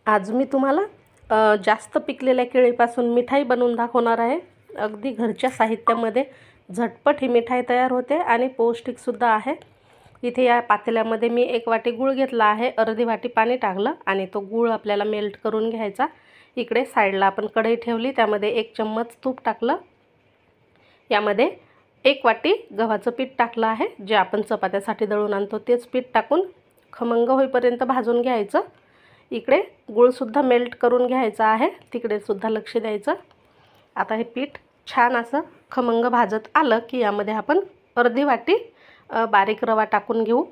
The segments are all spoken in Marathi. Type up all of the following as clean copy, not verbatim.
आज मी तुम्हाला जास्त पिकलेल्या केळीपासून मिठाई बनवून दाखवणार आहे। अगदी घरच्या साहित्यामध्ये झटपट ही मिठाई तयार होते आणि पौष्टिकसुद्धा आहे। इथे या पातेल्यामध्ये मी 1 वाटी गूळ घेतला आहे, अर्धी वाटी पाणी टाकलं आणि तो गूळ आपल्याला मेल्ट करून घ्यायचा। इकडे साईडला आपण कढई ठेवली, त्यामध्ये 1 चम्मच तूप टाकलं। यामध्ये 1 वाटी गव्हाचं पीठ टाकलं आहे, जे आपण चपात्यासाठी दळून आणतो तेच पीठ टाकून खमंग होईपर्यंत भाजून घ्यायचं। इकडे गूळसुद्धा मेल्ट करून घ्यायचा आहे, तिकडे सुद्धा लक्ष द्यायचं। आता हे पीठ छान असं खमंग भाजत आलं की यामध्ये आपण अर्धी वाटी बारीक रवा टाकून घेऊ।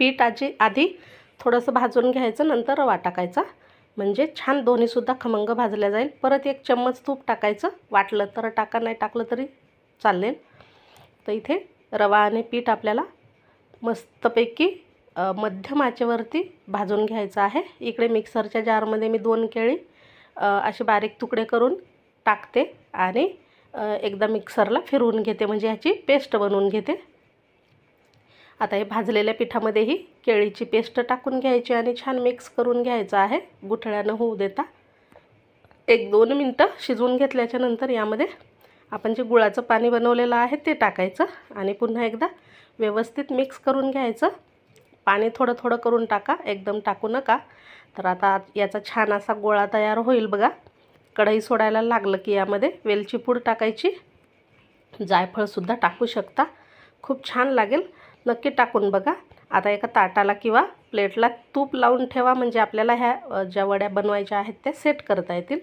पीठ आधी थोडंसं भाजून घ्यायचं, नंतर रवा टाकायचा, म्हणजे छान दोन्हीसुद्धा खमंग भाजल्या जाईल। परत 1 चम्मच तूप टाकायचं, वाटलं तर टाका, नाही टाकलं तरी चालेल। तर इथे रवा आणि पीठ आपल्याला मस्तपैकी मध्यम आचेवरती भाजून घ्यायचं आहे। इकडे मिक्सरच्या जारमध्ये मी 2 केळी असे बारीक तुकडे करून टाकते आणि एकदा मिक्सरला फिरवून घेते, म्हणजे ह्याची पेस्ट बनवून घेते। आता हे भाजलेल्या पिठामध्ये ही केळीची पेस्ट टाकून घ्यायची आणि छान मिक्स करून घ्यायचं आहे, गुठळ्या न होऊ देता। 1-2 मिनटं शिजवून घेतल्याच्या नंतर यामध्ये आपण जे गुळाचं पाणी बनवलेलं आहे ते टाकायचं आणि पुन्हा एकदा व्यवस्थित मिक्स करून घ्यायचं। पाणी थोडं थोडं करून टाका, एकदम टाकू नका। तर आता याचा छान असा गोळा तयार होईल बघा। कढई सोडायला लागलं की यामध्ये वेलची पूड टाकायची, जायफळसुद्धा टाकू शकता, खूप छान लागेल, नक्की टाकून बघा। आता एका ताटाला किंवा प्लेटला तूप लावून ठेवा, म्हणजे आपल्याला ह्या ज्या वड्या बनवायच्या आहेत त्या सेट करता येतील।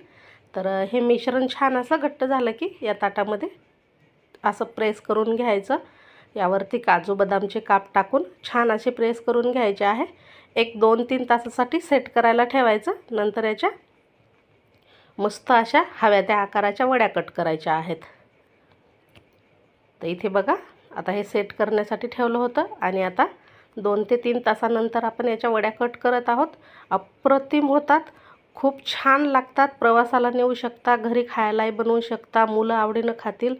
तर हे मिश्रण छान असं घट्ट झालं की या ताटामध्ये असं प्रेस करून घ्यायचं। यावरती काजू बदामचे काप टाकून छान असे प्रेस करून घ्यायचे आहे। 1-2-3 तासासाठी सेट करायला ठेवायचं, नंतर याच्या मस्त अशा हव्या त्या आकाराच्या वड्या कट करायच्या आहेत। तर इथे बघा, आता हे सेट करण्यासाठी ठेवलं होतं आणि आता 2 ते 3 तासानंतर आपण याच्या वड्या कट करत आहोत। अप्रतिम होतात, खूप छान लागतात, प्रवासाला नेऊ शकता, घरी खायलाही बनवू शकता, मुलं आवडीनं खातील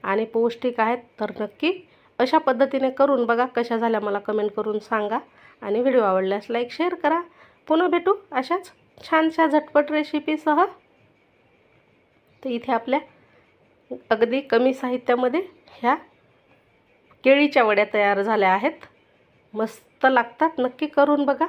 आणि पौष्टिक आहेत। तर नक्की अशा पद्धतीने करून बघा, कशा झाल्या मला कमेंट करून सांगा आणि व्हिडिओ आवडल्यास लाईक शेअर करा। पुन्हा भेटू अशाच छानशा झटपट रेसिपीसह। तर इथे आपल्या अगदी कमी साहित्यामध्ये ह्या केळीच्या वड्या तयार झाल्या आहेत, मस्त लागतात, नक्की करून बघा।